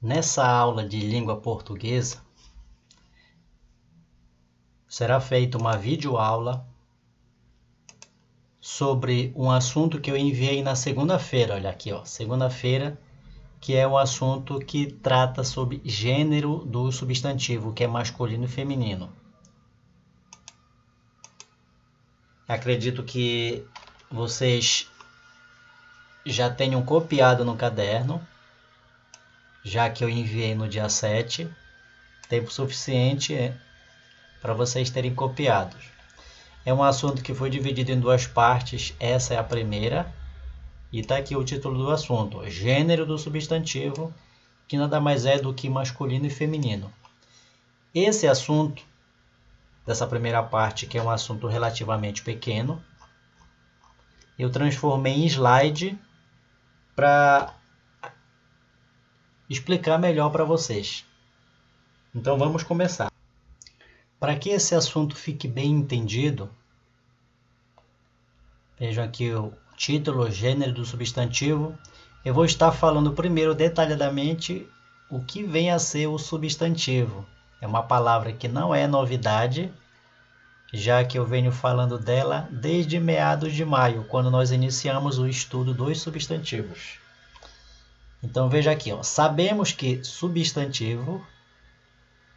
Nessa aula de língua portuguesa, será feita uma videoaula sobre um assunto que eu enviei na segunda-feira. Olha aqui, ó, segunda-feira, que é o assunto que trata sobre gênero do substantivo, que é masculino e feminino. Acredito que vocês já tenham copiado no caderno, já que eu enviei no dia 7, tempo suficiente para vocês terem copiado. É um assunto que foi dividido em duas partes, essa é a primeira, e está aqui o título do assunto, gênero do substantivo, que nada mais é do que masculino e feminino. Esse assunto, dessa primeira parte, que é um assunto relativamente pequeno, eu transformei em slide para explicar melhor para vocês. Então vamos começar. Para que esse assunto fique bem entendido, vejam aqui o título, gênero do substantivo. Eu vou estar falando primeiro detalhadamente o que vem a ser o substantivo. É uma palavra que não é novidade, já que eu venho falando dela desde meados de maio, quando nós iniciamos o estudo dos substantivos. Então veja aqui, ó, sabemos que substantivo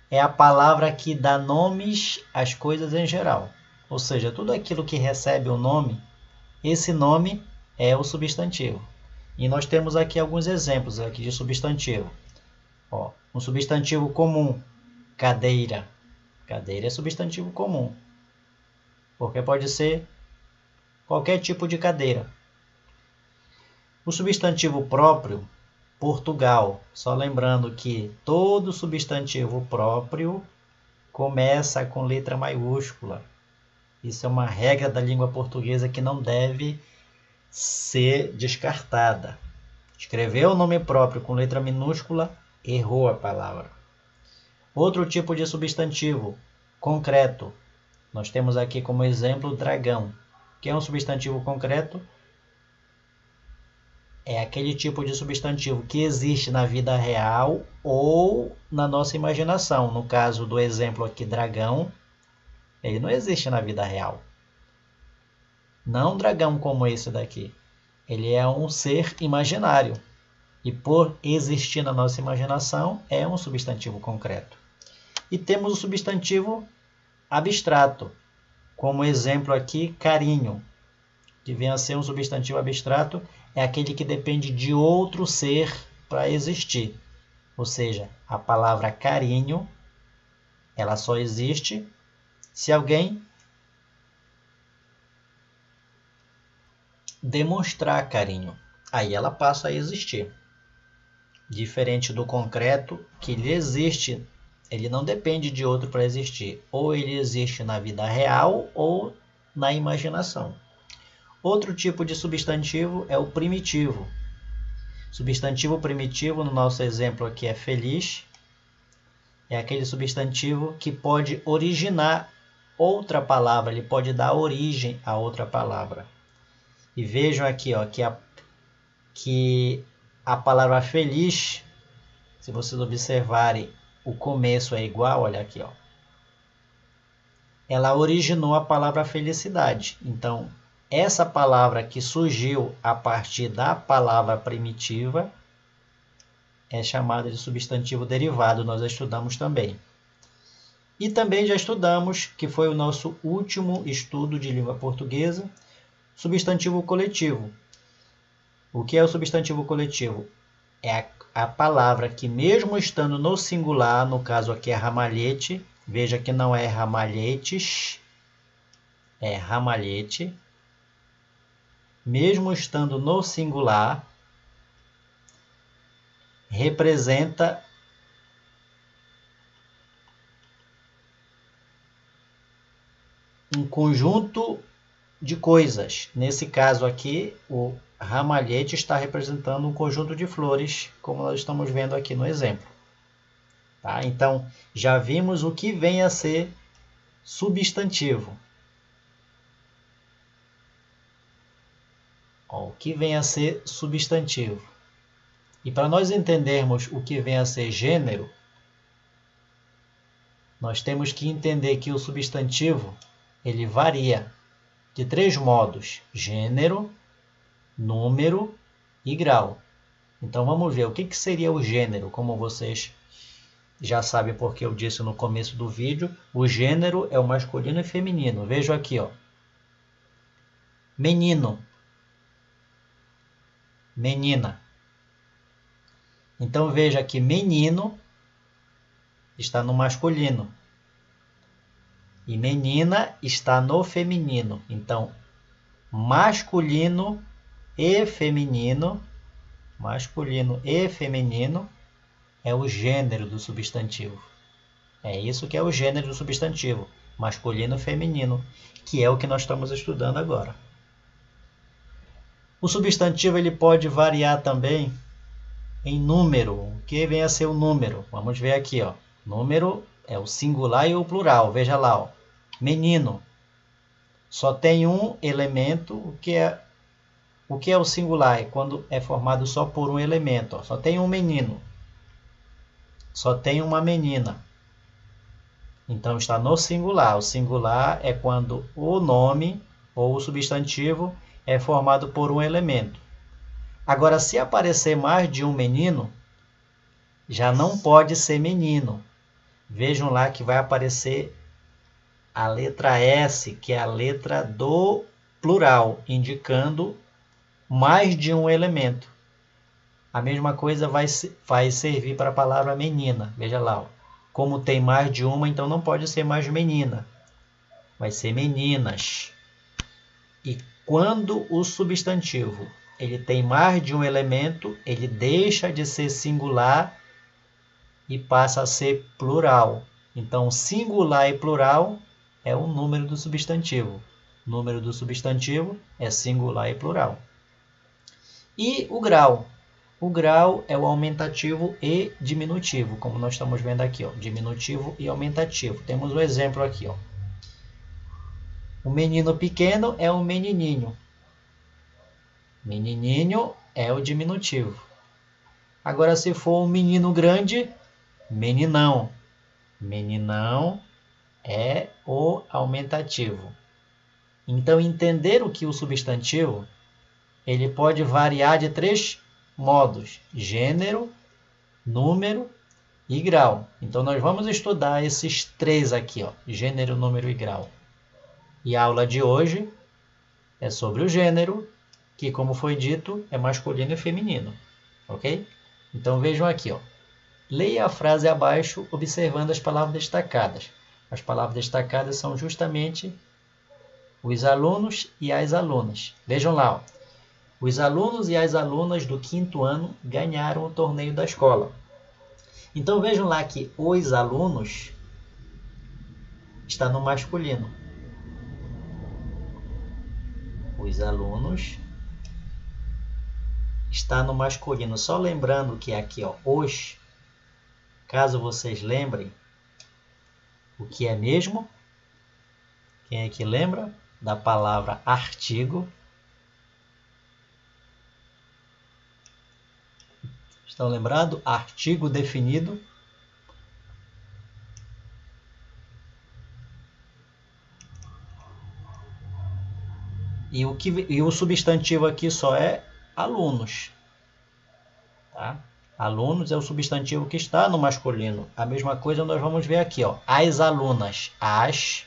é a palavra que dá nomes às coisas em geral. Ou seja, tudo aquilo que recebe um nome, esse nome é o substantivo. E nós temos aqui alguns exemplos aqui de substantivo. Ó, um substantivo comum, cadeira. Cadeira é substantivo comum, porque pode ser qualquer tipo de cadeira. O substantivo próprio, Portugal. Só lembrando que todo substantivo próprio começa com letra maiúscula. Isso é uma regra da língua portuguesa que não deve ser descartada. Escreveu o nome próprio com letra minúscula, errou a palavra. Outro tipo de substantivo, concreto. Nós temos aqui como exemplo dragão, que é um substantivo concreto. É aquele tipo de substantivo que existe na vida real ou na nossa imaginação. No caso do exemplo aqui, dragão, ele não existe na vida real. Não um dragão como esse daqui. Ele é um ser imaginário. E por existir na nossa imaginação, é um substantivo concreto. E temos o substantivo abstrato. Como exemplo aqui, carinho, que vem a ser um substantivo abstrato, é aquele que depende de outro ser para existir. Ou seja, a palavra carinho, ela só existe se alguém demonstrar carinho. Aí ela passa a existir. Diferente do concreto, que ele existe, ele não depende de outro para existir. Ou ele existe na vida real ou na imaginação. Outro tipo de substantivo é o primitivo. Substantivo primitivo, no nosso exemplo aqui, é feliz. É aquele substantivo que pode originar outra palavra, ele pode dar origem a outra palavra. E vejam aqui, ó, que a palavra feliz, se vocês observarem, o começo é igual, olha aqui, ó. Ela originou a palavra felicidade. Então, essa palavra que surgiu a partir da palavra primitiva é chamada de substantivo derivado, nós estudamos também. E também já estudamos, que foi o nosso último estudo de língua portuguesa, substantivo coletivo. O que é o substantivo coletivo? É a palavra que, mesmo estando no singular, no caso aqui é ramalhete, veja que não é ramalhetes, é ramalhete. Mesmo estando no singular, representa um conjunto de coisas. Nesse caso aqui, o ramalhete está representando um conjunto de flores, como nós estamos vendo aqui no exemplo. Tá? Então, já vimos o que vem a ser substantivo. O que vem a ser substantivo? E para nós entendermos o que vem a ser gênero, nós temos que entender que o substantivo ele varia de 3 modos: gênero, número e grau. Então vamos ver o que seria o gênero. Como vocês já sabem, porque eu disse no começo do vídeo, o gênero é o masculino e feminino. Vejo aqui, ó. Menino, menina. Então veja que menino está no masculino e menina está no feminino. Então masculino e feminino é o gênero do substantivo. É isso que é o gênero do substantivo, masculino e feminino, que é o que nós estamos estudando agora. O substantivo ele pode variar também em número. O que vem a ser o número? Vamos ver aqui, ó. Número é o singular e o plural. Veja lá, ó. Menino. Só tem um elemento. O que é o singular? É quando é formado só por um elemento. Ó. Só tem um menino. Só tem uma menina. Então está no singular. O singular é quando o nome ou o substantivo é formado por um elemento. Agora, se aparecer mais de um menino, já não pode ser menino. Vejam lá que vai aparecer a letra S, que é a letra do plural, indicando mais de um elemento. A mesma coisa vai servir para a palavra menina. Veja lá, ó. Como tem mais de uma, então não pode ser mais menina. Vai ser meninas. E quando o substantivo ele tem mais de um elemento, ele deixa de ser singular e passa a ser plural. Então, singular e plural é o número do substantivo. O número do substantivo é singular e plural. E o grau? O grau é o aumentativo e diminutivo, como nós estamos vendo aqui, ó, diminutivo e aumentativo. Temos um exemplo aqui, ó. O menino pequeno é um menininho. Menininho é o diminutivo. Agora, se for um menino grande, meninão. Meninão é o aumentativo. Então, entender o que o substantivo, ele pode variar de 3 modos: gênero, número e grau. Então, nós vamos estudar esses 3 aqui, ó, gênero, número e grau. E a aula de hoje é sobre o gênero, que, como foi dito, é masculino e feminino. Ok? Então, vejam aqui, ó. Leia a frase abaixo, observando as palavras destacadas. As palavras destacadas são justamente os alunos e as alunas. Vejam lá, ó. Os alunos e as alunas do 5º ano ganharam o torneio da escola. Então, vejam lá que os alunos está no masculino. Os alunos está no masculino. Só lembrando que aqui, ó, os, caso vocês lembrem, o que é mesmo? Quem é que lembra da palavra artigo? Estão lembrados? Artigo definido. E o substantivo aqui só é alunos. Tá? Alunos é o substantivo que está no masculino. A mesma coisa nós vamos ver aqui, ó. As alunas. As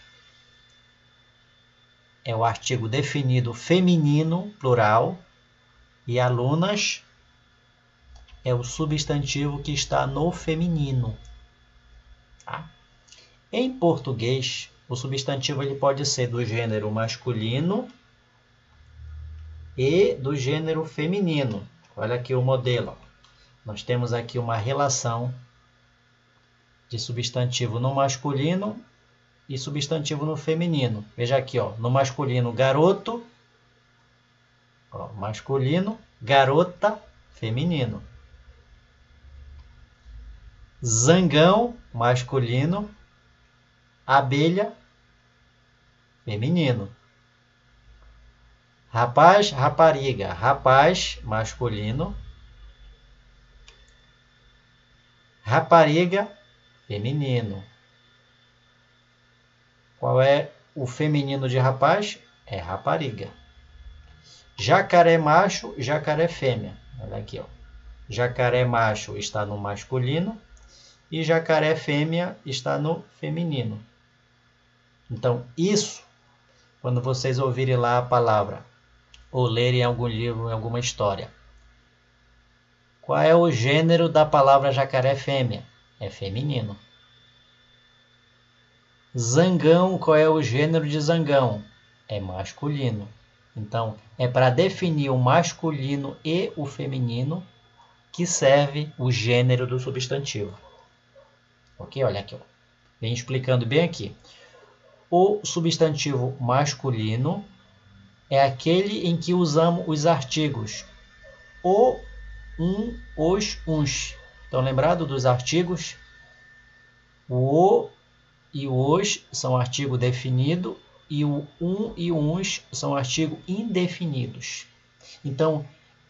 é o artigo definido feminino, plural. E alunas é o substantivo que está no feminino. Tá? Em português, o substantivo ele pode ser do gênero masculino e do gênero feminino. Olha aqui o modelo. Nós temos aqui uma relação de substantivo no masculino e substantivo no feminino. Veja aqui, ó, no masculino, garoto. Ó, masculino, garota, feminino. Zangão, masculino. Abelha, feminino. Rapaz, rapariga. Rapaz, masculino. Rapariga, feminino. Qual é o feminino de rapaz? É rapariga. Jacaré macho, jacaré fêmea. Olha aqui, ó. Jacaré macho está no masculino e jacaré fêmea está no feminino. Então, isso, quando vocês ouvirem lá a palavra ou lerem algum livro, em alguma história, qual é o gênero da palavra jacaré fêmea? É feminino. Zangão, qual é o gênero de zangão? É masculino. Então, é para definir o masculino e o feminino que serve o gênero do substantivo. Ok? Olha aqui, ó. Vem explicando bem aqui. O substantivo masculino é aquele em que usamos os artigos o, os, uns. Estão lembrados dos artigos? O e o os são artigo definido e o e o uns são artigo indefinidos. Então,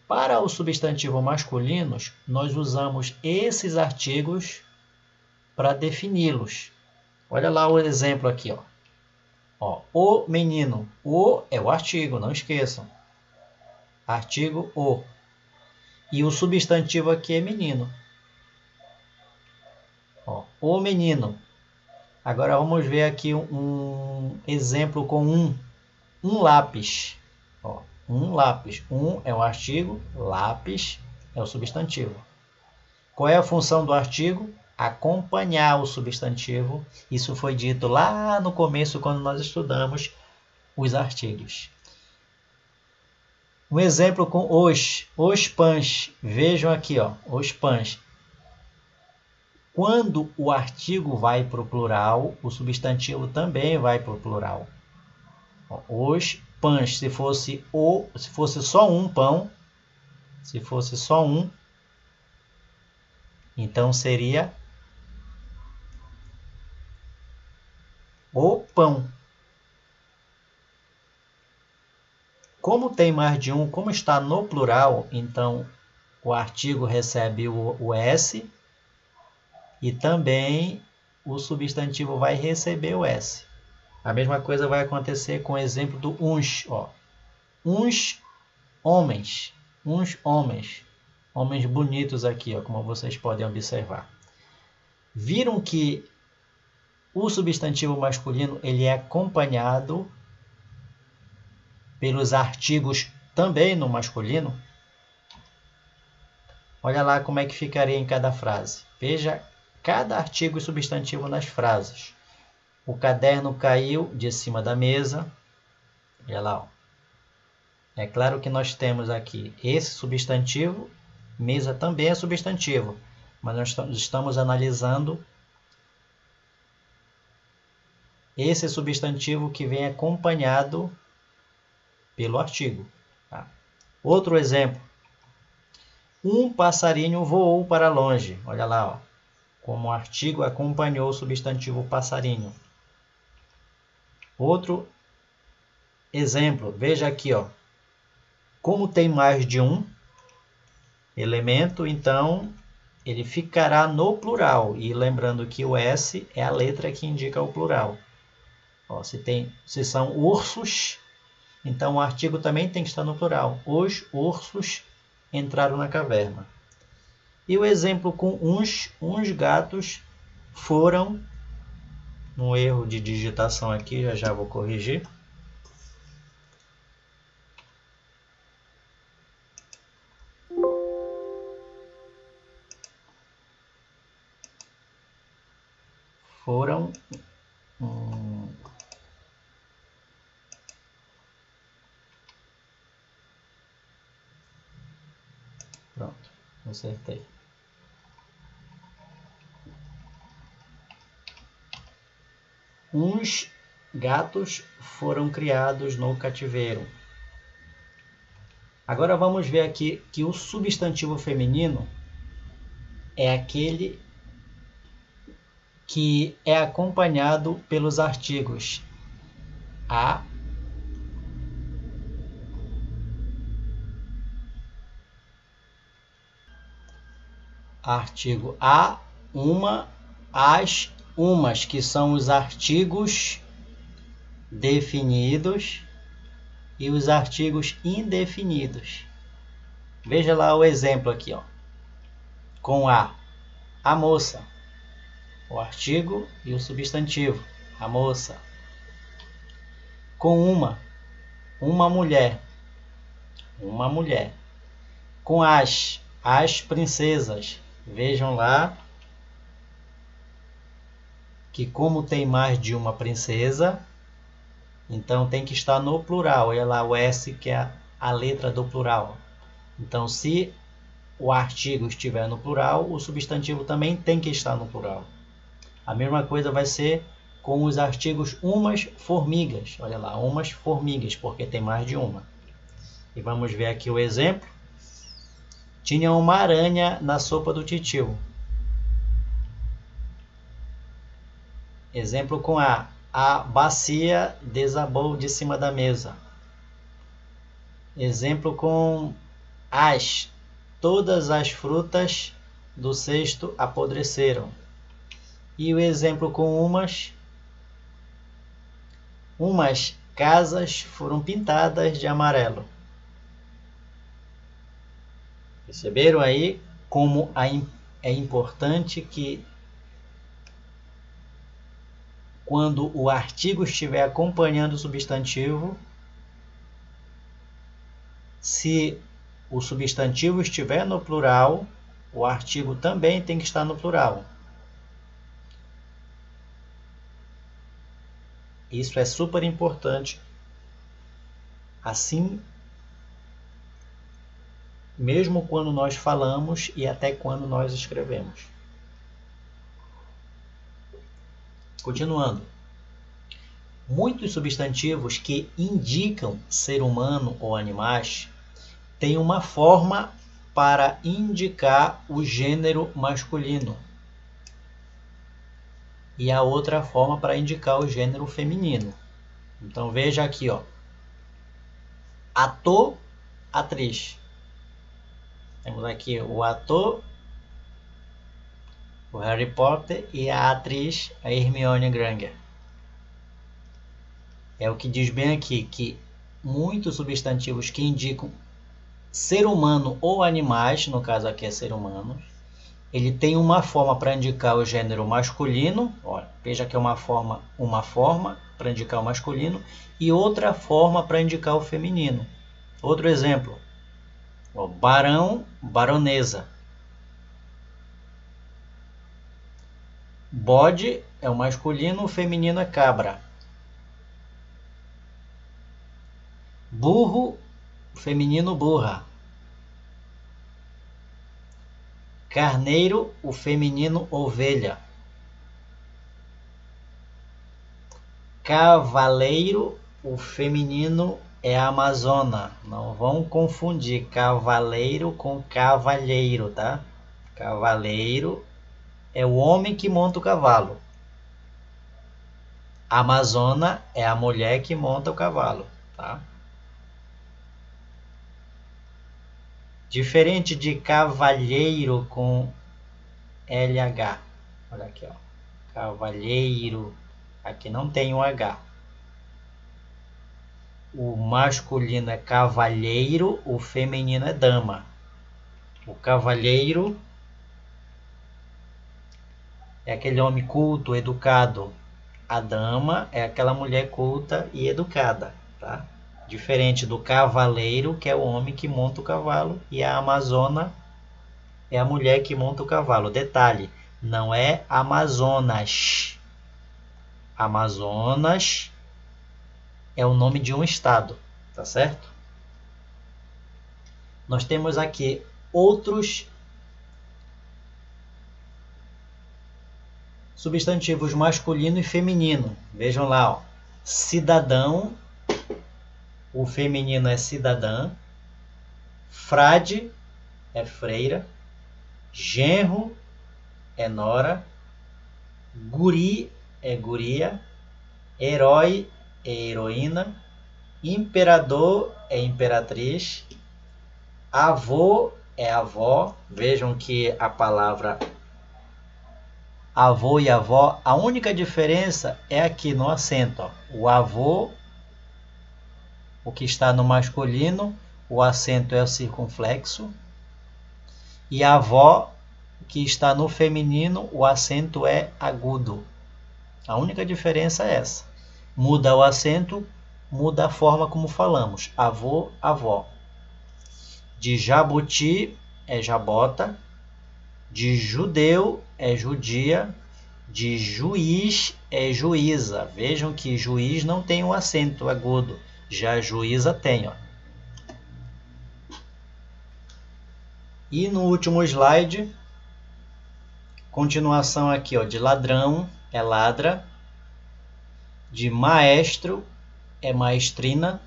para o substantivo masculinos, nós usamos esses artigos para defini-los. Olha lá o exemplo aqui, ó. Ó, o menino. O é o artigo, não esqueçam. Artigo o. E o substantivo aqui é menino. Ó, o menino. Agora vamos ver aqui um exemplo com um lápis. Ó, um lápis. Um é o artigo, lápis é o substantivo. Qual é a função do artigo? Acompanhar o substantivo. Isso foi dito lá no começo, quando nós estudamos os artigos. Um exemplo com os pães. Vejam aqui, ó, os pães. Quando o artigo vai para o plural, o substantivo também vai para o plural. Os pães, se fosse só um pão, se fosse só um, então seria o pão. Como tem mais de um, como está no plural, então o artigo recebe o S e também o substantivo vai receber o S. A mesma coisa vai acontecer com o exemplo do uns. Ó. Uns homens. Homens bonitos aqui, ó, como vocês podem observar. Viram que o substantivo masculino ele é acompanhado pelos artigos também no masculino? Olha lá como é que ficaria em cada frase. Veja cada artigo e substantivo nas frases. O caderno caiu de cima da mesa. Olha lá. Ó. É claro que nós temos aqui esse substantivo. Mesa também é substantivo. Mas nós estamos analisando esse substantivo que vem acompanhado pelo artigo. Tá? Outro exemplo. Um passarinho voou para longe. Olha lá, ó, como o artigo acompanhou o substantivo passarinho. Outro exemplo. Veja aqui, ó. Como tem mais de um elemento, então ele ficará no plural. E lembrando que o S é a letra que indica o plural. Ó, se são ursos, então o artigo também tem que estar no plural. Os ursos entraram na caverna. E o exemplo com uns gatos foram, um erro de digitação aqui, já vou corrigir. Foram pronto, acertei. Uns gatos foram criados no cativeiro. Agora vamos ver aqui que o substantivo feminino é aquele que é acompanhado pelos artigos a, artigo a, uma, as, umas, que são os artigos definidos e os artigos indefinidos. Veja lá o exemplo aqui, ó. Com a moça, o artigo e o substantivo, a moça. Com uma mulher, uma mulher. Com as princesas. Vejam lá que como tem mais de uma princesa, então tem que estar no plural. Olha lá o S, que é a letra do plural. Então, se o artigo estiver no plural, o substantivo também tem que estar no plural. A mesma coisa vai ser com os artigos umas formigas. Olha lá, umas formigas, porque tem mais de uma. E vamos ver aqui o exemplo. Tinha uma aranha na sopa do titio. Exemplo com a bacia desabou de cima da mesa. Exemplo com todas as frutas do cesto apodreceram. E o exemplo com umas casas foram pintadas de amarelo. Perceberam aí como é importante que quando o artigo estiver acompanhando o substantivo, se o substantivo estiver no plural, o artigo também tem que estar no plural. Isso é super importante. Assim, mesmo quando nós falamos e até quando nós escrevemos. Continuando. Muitos substantivos que indicam ser humano ou animais têm uma forma para indicar o gênero masculino e a outra forma para indicar o gênero feminino. Então veja aqui, ó. Ator, atriz. Temos aqui o ator, o Harry Potter, e a atriz, a Hermione Granger. É o que diz bem aqui, que muitos substantivos que indicam ser humano ou animais, no caso aqui é ser humano, ele tem uma forma para indicar o gênero masculino, olha, veja que é uma forma para indicar o masculino e outra forma para indicar o feminino. Outro exemplo, ó, barão, baronesa. Bode é o masculino, o feminino é cabra. Burro, feminino burra. Carneiro, o feminino ovelha. Cavaleiro, o feminino é amazona. Não vão confundir cavaleiro com cavalheiro, tá? Cavaleiro é o homem que monta o cavalo. Amazona é a mulher que monta o cavalo, tá? Diferente de cavalheiro com LH. Olha aqui, ó. Cavalheiro. Aqui não tem um H. O masculino é cavalheiro, o feminino é dama. O cavalheiro é aquele homem culto, educado. A dama é aquela mulher culta e educada, tá? Diferente do cavaleiro, que é o homem que monta o cavalo, e a amazona é a mulher que monta o cavalo. Detalhe, não é Amazonas. Amazonas é o nome de um estado, tá certo? Nós temos aqui outros substantivos masculino e feminino. Vejam lá, ó. Cidadão, o feminino é cidadã. Frade é freira. Genro é nora. Guri é guria. Herói é heroína. Imperador é imperatriz. Avô é avó. Vejam que a palavra avô e avó, a única diferença é aqui no acento. Ó. O avô, o que está no masculino, o acento é o circunflexo. E a avó, que está no feminino, o acento é agudo. A única diferença é essa. Muda o acento, muda a forma como falamos. Avô, avó. De jabuti é jabota. De judeu é judia. De juiz é juíza. Vejam que juiz não tem um acento agudo. Já juíza tem. Ó. E no último slide, continuação aqui, ó, de ladrão é ladra. De maestro é maestrina.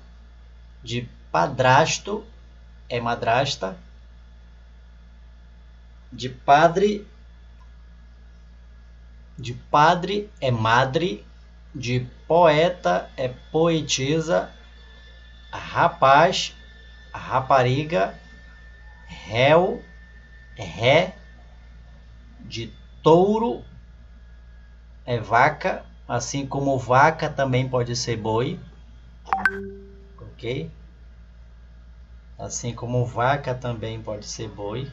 De padrasto é madrasta. De padre é madre. De poeta é poetisa. Rapaz, rapariga. Réu é ré. De touro é vaca, assim como vaca também pode ser boi. Ok? Assim como vaca também pode ser boi.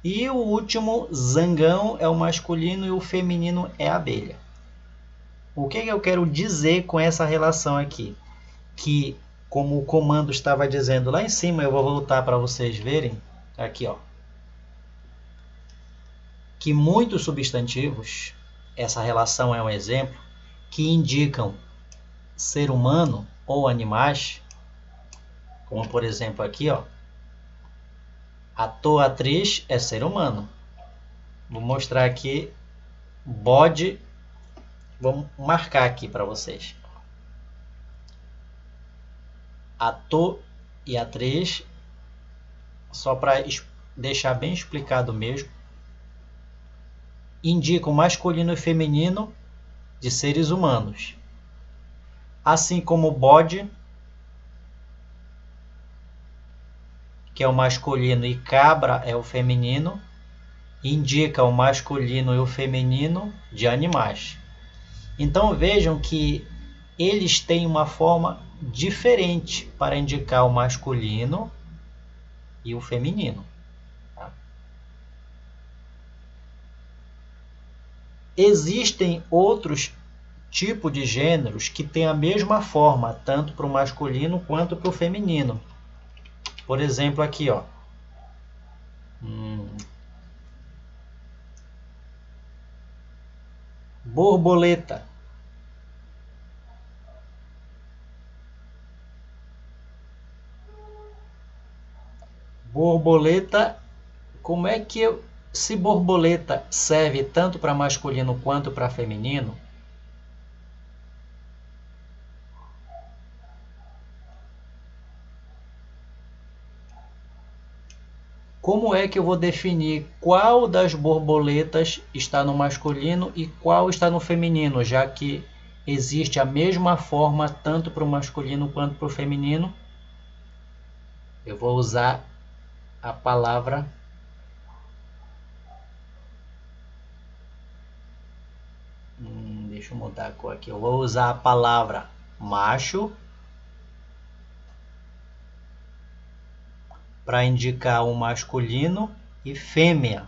E o último, zangão, é o masculino e o feminino é abelha. O que eu quero dizer com essa relação aqui? Que, como o comando estava dizendo lá em cima, eu vou voltar para vocês verem, aqui, ó. Que muitos substantivos, essa relação é um exemplo, que indicam ser humano ou animais, como por exemplo aqui, ó. Ator, atriz é ser humano. Vou mostrar aqui, bode, vou marcar aqui para vocês. Ator e atriz, só para deixar bem explicado mesmo, indicam masculino e feminino de seres humanos. Assim como bode, que é o masculino, e cabra é o feminino, indica o masculino e o feminino de animais. Então vejam que eles têm uma forma diferente para indicar o masculino e o feminino. Tá? Existem outros tipos de gêneros que têm a mesma forma, tanto para o masculino quanto para o feminino. Por exemplo, aqui, ó. Borboleta. Borboleta, como é que se borboleta serve tanto para masculino quanto para feminino? Como é que eu vou definir qual das borboletas está no masculino e qual está no feminino, já que existe a mesma forma tanto para o masculino quanto para o feminino? Eu vou usar a palavra deixa eu mudar a cor aqui. Eu vou usar a palavra macho para indicar o masculino e fêmea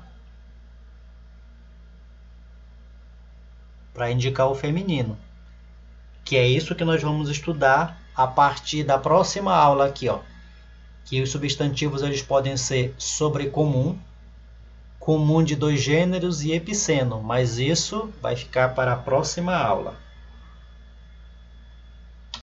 para indicar o feminino, que é isso que nós vamos estudar a partir da próxima aula aqui, ó. Que os substantivos eles podem ser sobrecomum, comum de dois gêneros e epiceno, mas isso vai ficar para a próxima aula.